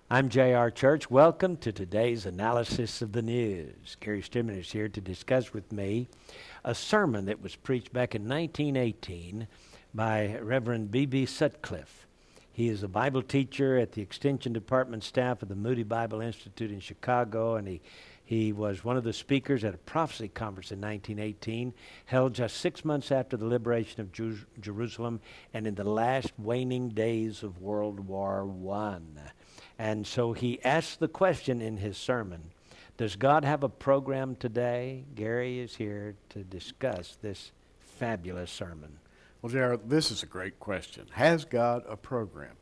I'm J.R. Church. Welcome to today's analysis of the news. Gary Stimmen is here to discuss with me a sermon that was preached back in 1918 by Reverend B.B. Sutcliffe. He is a Bible teacher at the Extension Department staff of the Moody Bible Institute in Chicago, and he was one of the speakers at a prophecy conference in 1918, held just 6 months after the liberation of Jerusalem and in the last waning days of World War I. And so he asked the question in his sermon, does God have a program today? Gary is here to discuss this fabulous sermon. Well, Jared, this is a great question. Has God a program?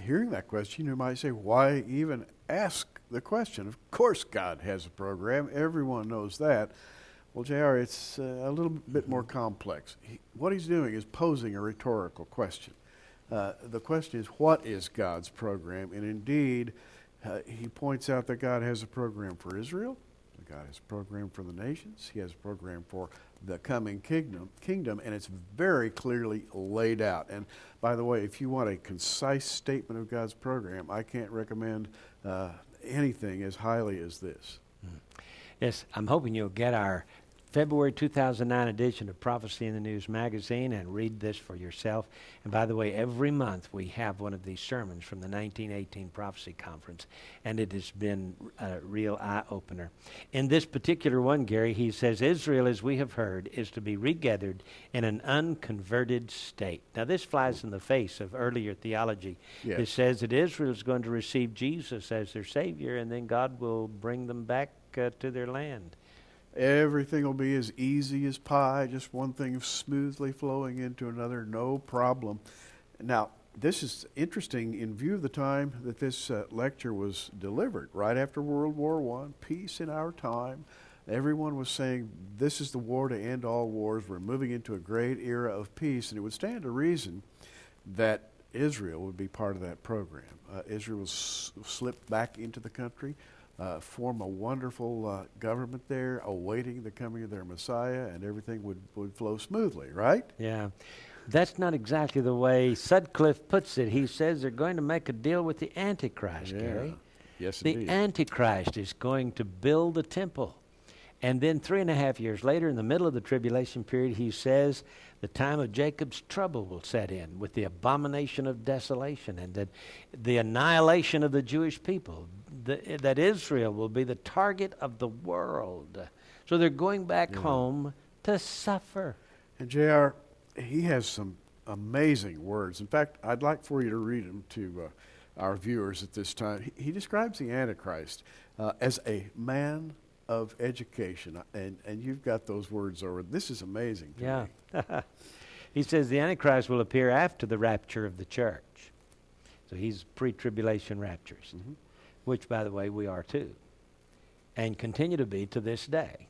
Hearing that question, you might say, why even ask the question? Of course God has a program. Everyone knows that. Well, JR, it's a little bit more complex. What he's doing is posing a rhetorical question. The question is, what is God's program? And indeed, he points out that God has a program for Israel. God has a program for the nations. He has a program for the coming kingdom, and it's very clearly laid out. And by the way, if you want a concise statement of God's program, I can't recommend anything as highly as this. Yes, I'm hoping you'll get our February 2009 edition of Prophecy in the News magazine and read this for yourself. And by the way, every month we have one of these sermons from the 1918 Prophecy Conference, and it has been a real eye-opener. In this particular one, Gary, he says, Israel, as we have heard, is to be regathered in an unconverted state. Now, this flies in the face of earlier theology. Yes. It says that Israel is going to receive Jesus as their Savior, and then God will bring them back to their land. Everything will be as easy as pie, just one thing smoothly flowing into another, no problem. Now, this is interesting in view of the time that this lecture was delivered, right after World War I, peace in our time. Everyone was saying, this is the war to end all wars. We're moving into a great era of peace, and it would stand to reason that Israel would be part of that program. Israel will slip back into the country, form a wonderful government there, awaiting the coming of their Messiah, and everything would flow smoothly, right? Yeah. That's not exactly the way Sutcliffe puts it. He says they're going to make a deal with the Antichrist, Gary. Yes, The indeed. Antichrist is going to build a temple. And then 3.5 years later, in the middle of the tribulation period, he says the time of Jacob's trouble will set in with the abomination of desolation and that the annihilation of the Jewish people, that Israel will be the target of the world. So they're going back home to suffer. And JR, he has some amazing words. In fact, I'd like for you to read them to our viewers at this time. He describes the Antichrist as a man of education, and you've got those words over. This is amazing to me. He says the Antichrist will appear after the rapture of the church. So he's pre-tribulation raptures, which, by the way, we are too, and continue to be to this day.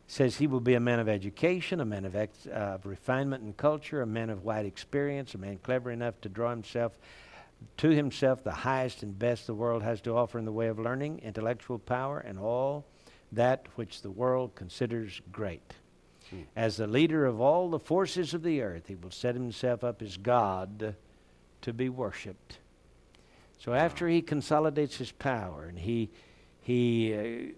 Says he will be a man of education, a man of refinement and culture, a man of wide experience, a man clever enough to draw to himself the highest and best the world has to offer in the way of learning, intellectual power, and all that which the world considers great. As the leader of all the forces of the earth, he will set himself up as God to be worshipped. So after he consolidates his power and he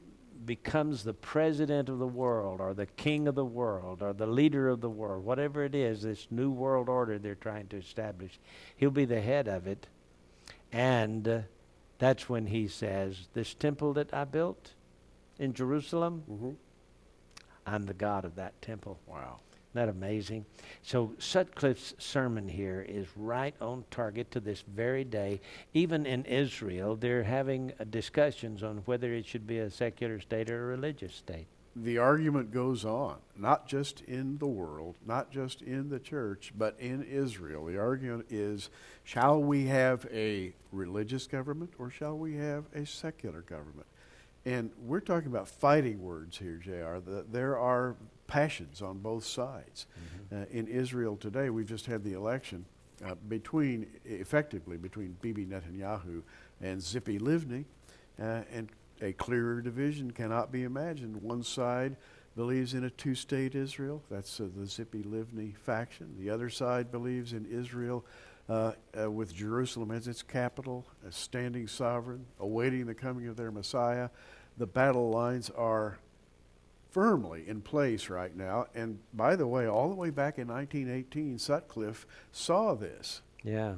becomes the president of the world or the king of the world or the leader of the world, whatever it is, this new world order they're trying to establish, he'll be the head of it. And that's when he says, this temple that I built in Jerusalem, I'm the God of that temple. Wow. Isn't that amazing? So Sutcliffe's sermon here is right on target to this very day. Even in Israel, they're having discussions on whether it should be a secular state or a religious state. The argument goes on, not just in the world, not just in the church, but in Israel. The argument is, shall we have a religious government or shall we have a secular government? And we're talking about fighting words here, JR. There are passions on both sides. In Israel today, we've just had the election effectively between Bibi Netanyahu and Tzipi Livni, and a clearer division cannot be imagined. One side believes in a two-state Israel. That's the Tzipi Livni faction. The other side believes in Israel with Jerusalem as its capital, as standing sovereign, awaiting the coming of their Messiah. The battle lines are firmly in place right now. And by the way, all the way back in 1918, Sutcliffe saw this. Yeah.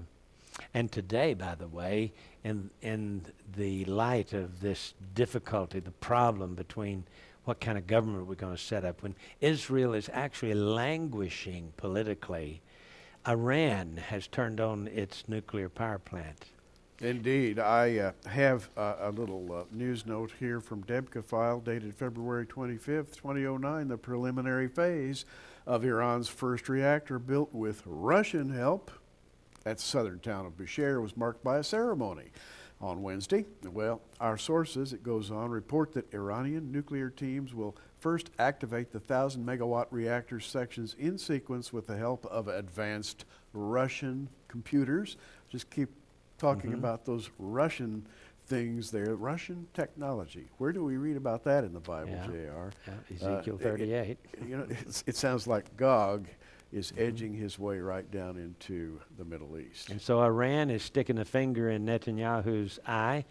And today, by the way, in the light of this difficulty, the problem between what kind of government we're going to set up, when Israel is actually languishing politically, Iran has turned on its nuclear power plant. Indeed. I have a little news note here from Debka file dated February 25th, 2009. The preliminary phase of Iran's first reactor built with Russian help at the southern town of Bushehr was marked by a ceremony on Wednesday. Well, our sources, it goes on, report that Iranian nuclear teams will first activate the 1,000-megawatt reactor sections in sequence with the help of advanced Russian computers. Just keep talking about those Russian things there, Russian technology. Where do we read about that in the Bible, J.R.? Ezekiel 38. It sounds like Gog is edging his way right down into the Middle East. And so Iran is sticking a finger in Netanyahu's eye.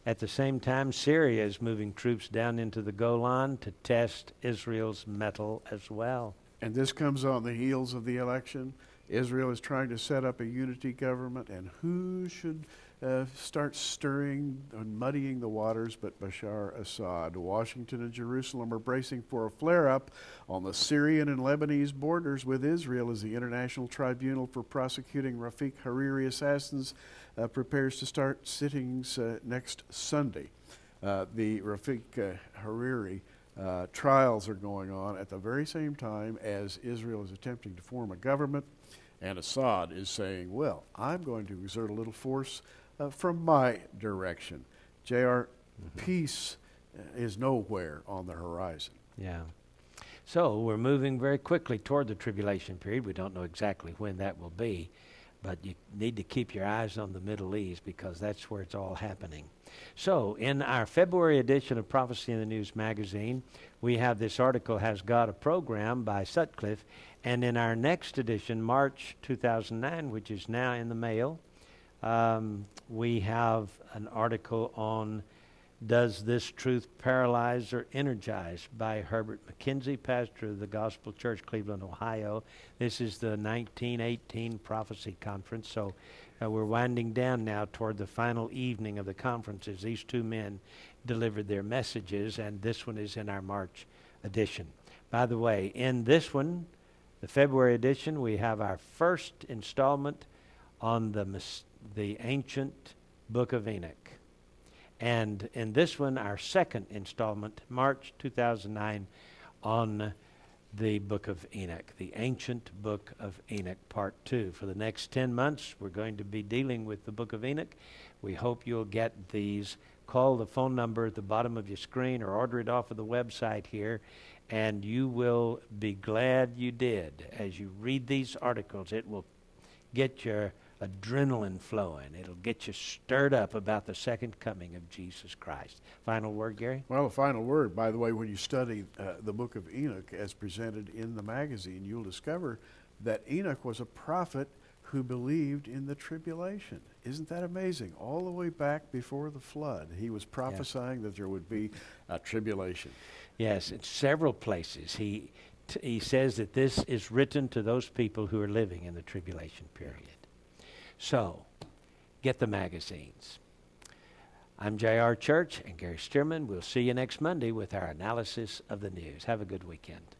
At the same time, Syria is moving troops down into the Golan to test Israel's mettle as well. And this comes on the heels of the election. Israel is trying to set up a unity government, and who should start stirring and muddying the waters but Bashar Assad? Washington and Jerusalem are bracing for a flare-up on the Syrian and Lebanese borders with Israel as the International Tribunal for Prosecuting Rafik Hariri assassins prepares to start sittings next Sunday. The Rafik Hariri trials are going on at the very same time as Israel is attempting to form a government, and Assad is saying, well, I'm going to exert a little force from my direction. J.R., peace is nowhere on the horizon. Yeah. So we're moving very quickly toward the tribulation period. We don't know exactly when that will be, but you need to keep your eyes on the Middle East because that's where it's all happening. So in our February edition of Prophecy in the News magazine, we have this article, Has God a Program, by Sutcliffe. And in our next edition, March 2009, which is now in the mail, we have an article on Does This Truth Paralyze or Energize by Herbert McKenzie, pastor of the Gospel Church, Cleveland, Ohio. This is the 1918 Prophecy Conference. So we're winding down now toward the final evening of the conference as these two men delivered their messages, and this one is in our March edition. By the way, in this one, the February edition, we have our first installment on the ancient Book of Enoch. And in this one, our second installment, March 2009, on the Book of Enoch, the ancient Book of Enoch, Part 2. For the next 10 months, we're going to be dealing with the Book of Enoch. We hope you'll get these. Call the phone number at the bottom of your screen or order it off of the website here, and you will be glad you did. As you read these articles, it will get your adrenaline flowing. It'll get you stirred up about the second coming of Jesus Christ. Final word, Gary? Well, a final word. By the way, when you study the Book of Enoch as presented in the magazine, you'll discover that Enoch was a prophet who believed in the tribulation. Isn't that amazing? All the way back before the flood, he was prophesying that there would be a tribulation. Yes, in several places. He says that this is written to those people who are living in the tribulation period. So, get the magazines. I'm J.R. Church and Gary Stearman. We'll see you next Monday with our analysis of the news. Have a good weekend.